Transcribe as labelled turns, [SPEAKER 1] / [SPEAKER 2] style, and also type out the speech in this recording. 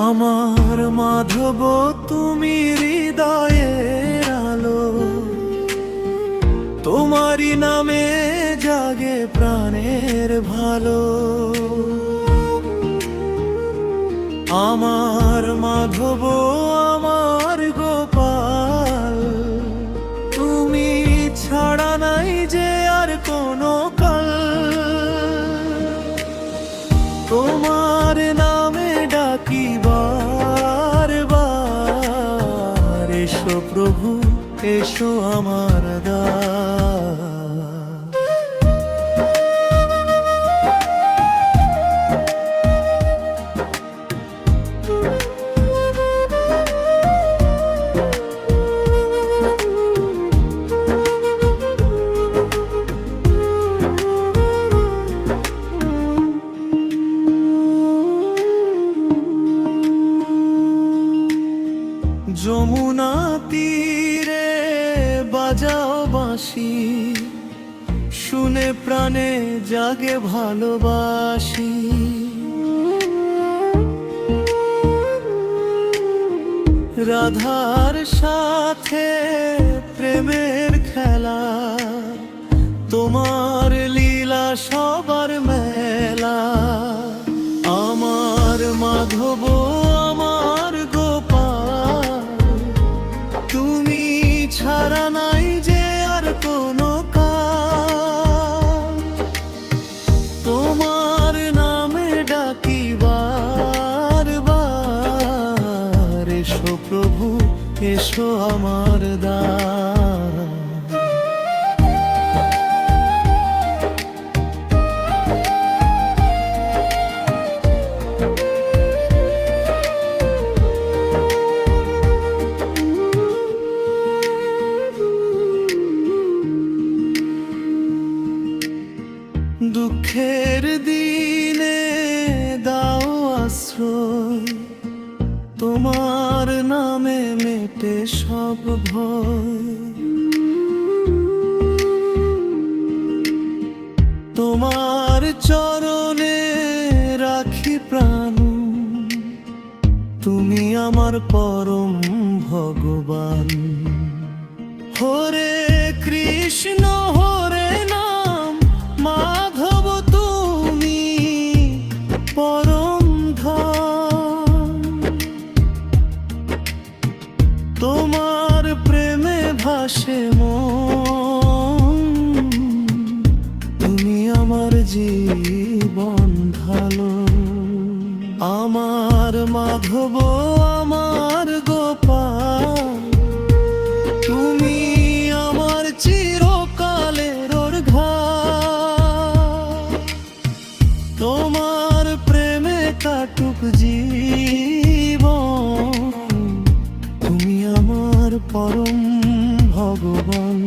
[SPEAKER 1] আমার মাধব তুমি হৃদয়ের আলো, তোমারই নামে জাগে প্রাণের ভালো। আমার মাধব আমার গোপাল, তুমি ছাড়া নাই যে আর কোনো কাল। তোমার নামে ডাকি বার বার, এসো প্রভু এসো আমার দ্বার। যমুনা তীরে বাজাও বাঁশি, শুনে প্রাণে জাগে ভালোবাসি। রাধার সাথে প্রেমের খেলা, তোমার লীলা সবার মেলা। আমার মাধব আমার গোপাল, তুমি ছাড়া নাই যে আর কোনো কাল। তোমার নামে ডাকি বার বার, এসো প্রভু এসো আমার দ্বার। দুঃখের দিনে দাও আশ্রয়, তোমার নামে মেটে সব ভয়। তোমার চরণে রাখি প্রাণ, তুমি আমার পরম ভগবান। হরে কৃষ্ণ হরে নাম মাধব, তুমি পরম ধন। তোমার প্রেমে ভাসে মন, তুমি আমার জীবন ঢালো। আমার মাধব আমার গোপাল, তুমি আমার চিরকালের ঘাট। তোমার প্রেমে কাটুক জীবন, তুমি আমার পরম ভগবান।